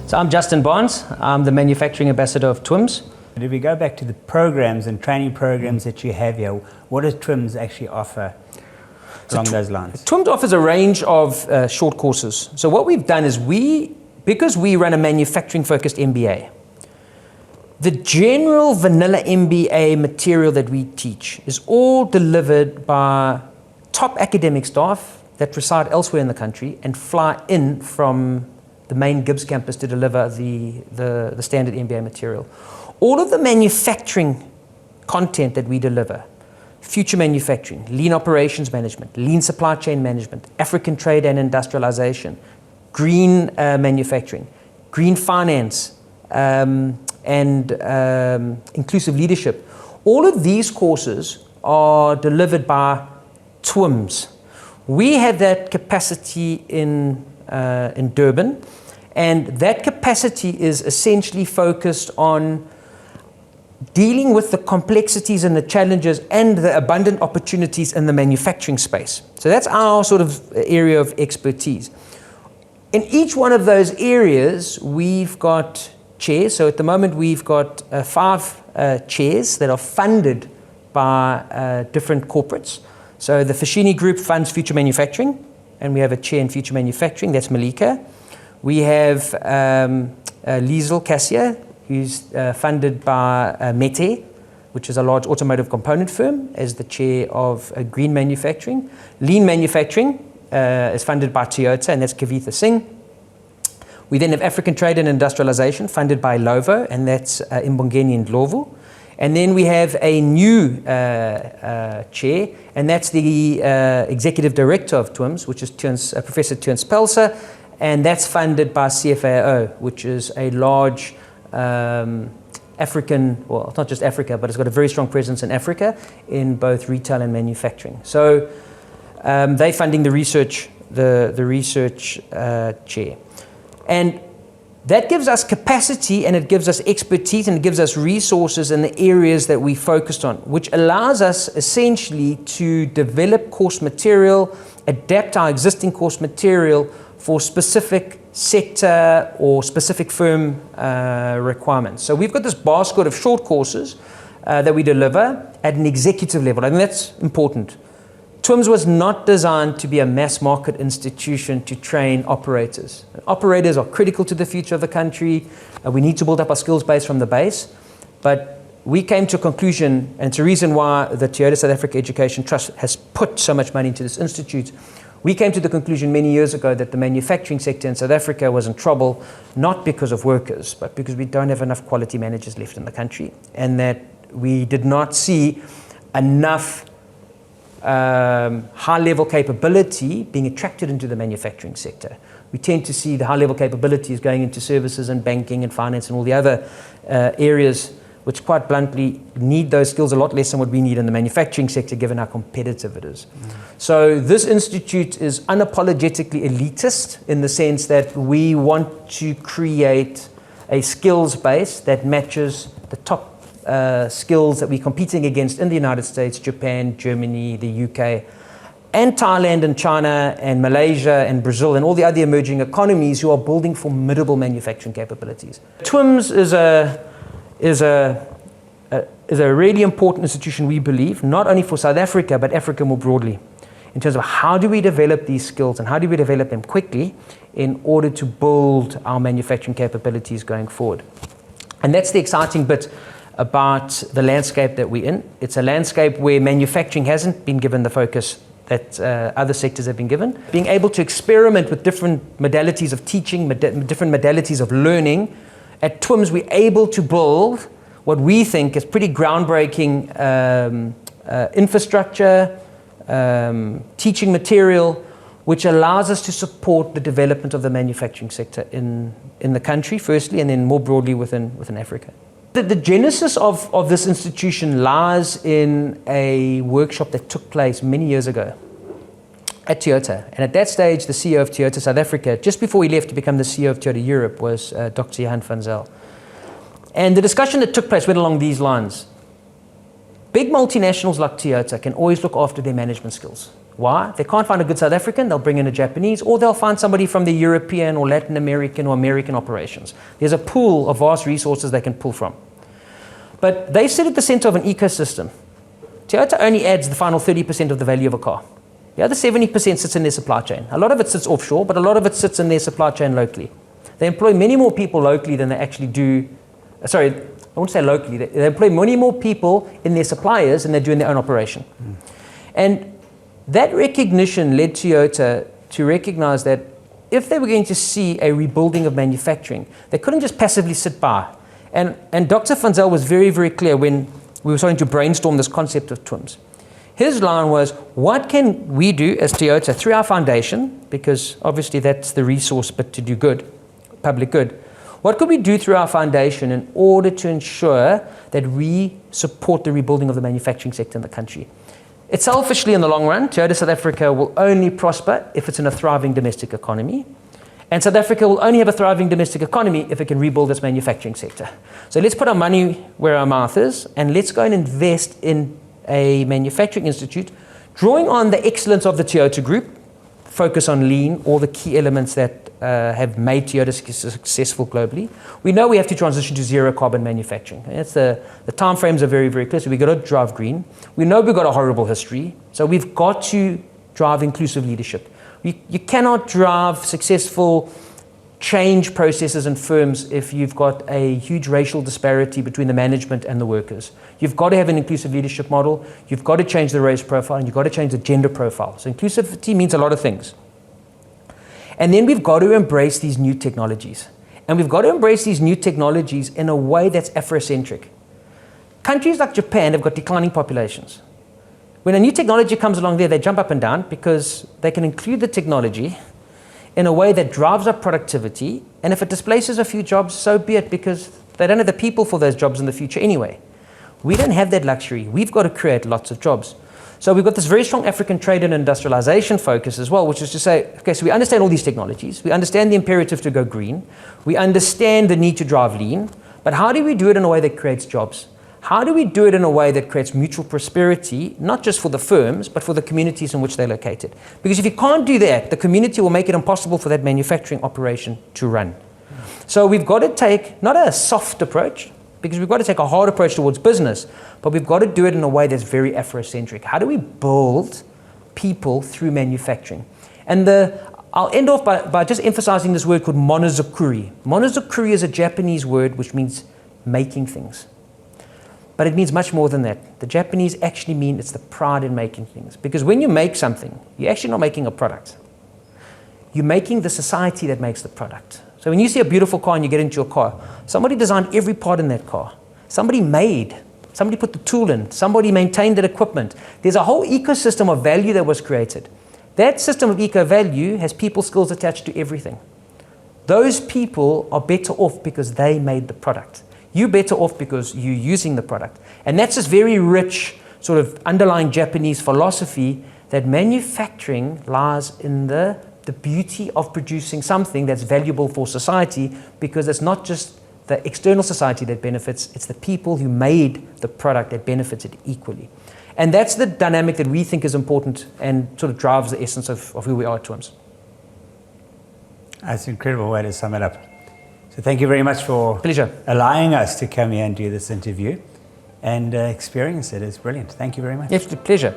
So I'm Justin Barnes. I'm the manufacturing ambassador of TWIMS. If we go back to the programs and training programs that you have here, what does TWIMS actually offer along those lines? TWIMS offers a range of short courses. So what we've done is because we run a manufacturing focused MBA, the general vanilla MBA material that we teach is all delivered by top academic staff that reside elsewhere in the country and fly in from the main Gibbs campus to deliver the standard MBA material. All of the manufacturing content that we deliver, future manufacturing, lean operations management, lean supply chain management, African trade and industrialization, green manufacturing, green finance, and inclusive leadership. All of these courses are delivered by TWIMS. We have that capacity in Durban, and that capacity is essentially focused on dealing with the complexities and the challenges and the abundant opportunities in the manufacturing space. So that's our sort of area of expertise. In each one of those areas, we've got chairs. So at the moment, we've got 5 chairs that are funded by different corporates. So the Fashini Group funds future manufacturing, and we have a chair in future manufacturing, that's Malika. We have Liesl Cassia, who's funded by Mete, which is a large automotive component firm, as the chair of green manufacturing. Lean manufacturing is funded by Toyota, and that's Kavitha Singh. We then have African trade and industrialization, funded by Lovo, and that's Mbongeni Ndlovu. And then we have a new chair, and that's the executive director of TWIMS, which is Professor Teun Pelser, and that's funded by CFAO, which is a large African, well, it's not just Africa, but it's got a very strong presence in Africa in both retail and manufacturing. So they're funding the research chair. And that gives us capacity, and it gives us expertise, and it gives us resources in the areas that we focused on, which allows us essentially to develop course material, adapt our existing course material for specific sector or specific firm requirements. So we've got this basket of short courses that we deliver at an executive level. I think that's important. TWIMS was not designed to be a mass market institution to train operators. Operators are critical to the future of the country. We need to build up our skills base from the base. But we came to a conclusion, and it's a reason why the Toyota South Africa Education Trust has put so much money into this institute. We came to the conclusion many years ago that the manufacturing sector in South Africa was in trouble, not because of workers, but because we don't have enough quality managers left in the country, and that we did not see enough high-level capability being attracted into the manufacturing sector. We tend to see the high-level capabilities going into services and banking and finance and all the other areas which, quite bluntly, need those skills a lot less than what we need in the manufacturing sector, given how competitive it is. So this institute is unapologetically elitist in the sense that we want to create a skills base that matches the top skills that we're competing against in the United States, Japan, Germany, the UK, and Thailand and China and Malaysia and Brazil and all the other emerging economies who are building formidable manufacturing capabilities. TWIMS is a really important institution, we believe, not only for South Africa, but Africa more broadly, in terms of how do we develop these skills and how do we develop them quickly in order to build our manufacturing capabilities going forward. And that's the exciting bit about the landscape that we're in. It's a landscape where manufacturing hasn't been given the focus that other sectors have been given. Being able to experiment with different modalities of teaching, different modalities of learning, at TWIMS we're able to build what we think is pretty groundbreaking infrastructure, teaching material, which allows us to support the development of the manufacturing sector in the country, firstly, and then more broadly within Africa. The genesis of this institution lies in a workshop that took place many years ago at Toyota. And at that stage, the CEO of Toyota South Africa, just before he left to become the CEO of Toyota Europe, was Dr. Johan van Zyl. And the discussion that took place went along these lines. Big multinationals like Toyota can always look after their management skills. Why? They can't find a good South African, they'll bring in a Japanese, or they'll find somebody from the European or Latin American or American operations. There's a pool of vast resources they can pull from. But they sit at the center of an ecosystem. Toyota only adds the final 30% of the value of a car. The other 70% sits in their supply chain. A lot of it sits offshore, but a lot of it sits in their supply chain locally. They employ many more people locally than they actually do. Sorry, I won't say locally. They employ many more people in their suppliers than they do in their own operation. And that recognition led Toyota to recognize that if they were going to see a rebuilding of manufacturing, they couldn't just passively sit by. And Dr. Van Zyl was very, very clear when we were starting to brainstorm this concept of TWIMS. His line was, what can we do as Toyota through our foundation, because obviously that's the resource but to do good, public good. What could we do through our foundation in order to ensure that we support the rebuilding of the manufacturing sector in the country? It's selfishly in the long run, Toyota South Africa will only prosper if it's in a thriving domestic economy. And South Africa will only have a thriving domestic economy if it can rebuild its manufacturing sector. So let's put our money where our mouth is, and let's go and invest in a manufacturing institute, drawing on the excellence of the Toyota Group, focus on lean, all the key elements that have made Toyota successful globally. We know we have to transition to zero carbon manufacturing. That's the time frames are very, very clear, so we've got to drive green. We know we've got a horrible history, so we've got to drive inclusive leadership. You cannot drive successful change processes in firms if you've got a huge racial disparity between the management and the workers. You've got to have an inclusive leadership model, you've got to change the race profile, and you've got to change the gender profile. So inclusivity means a lot of things. And then we've got to embrace these new technologies. And we've got to embrace these new technologies in a way that's Afrocentric. Countries like Japan have got declining populations. When a new technology comes along there, they jump up and down because they can include the technology in a way that drives up productivity, and if it displaces a few jobs, so be it, because they don't have the people for those jobs in the future anyway. We don't have that luxury. We've got to create lots of jobs. So we've got this very strong African trade and industrialization focus as well, which is to say, okay, so we understand all these technologies, we understand the imperative to go green, we understand the need to drive lean, but how do we do it in a way that creates jobs? How do we do it in a way that creates mutual prosperity, not just for the firms, but for the communities in which they're located? Because if you can't do that, the community will make it impossible for that manufacturing operation to run. So we've got to take not a soft approach, because we've got to take a hard approach towards business, but we've got to do it in a way that's very Afrocentric. How do we build people through manufacturing? And I'll end off by just emphasizing this word called monozukuri. Monozukuri is a Japanese word which means making things. But it means much more than that. The Japanese actually mean it's the pride in making things. Because when you make something, you're actually not making a product. You're making the society that makes the product. So when you see a beautiful car and you get into your car, somebody designed every part in that car. Somebody put the tool in, somebody maintained that equipment. There's a whole ecosystem of value that was created. That system of eco-value has people skills attached to everything. Those people are better off because they made the product. You're better off because you're using the product. And that's this very rich sort of underlying Japanese philosophy that manufacturing lies in the beauty of producing something that's valuable for society, because it's not just the external society that benefits, it's the people who made the product that benefits it equally. And that's the dynamic that we think is important and sort of drives the essence of who we are at TWIMS. That's an incredible way to sum it up. So thank you very much for Pleasure. allowing us to come here and do this interview and experience it. It's brilliant. Thank you very much. Yes, pleasure.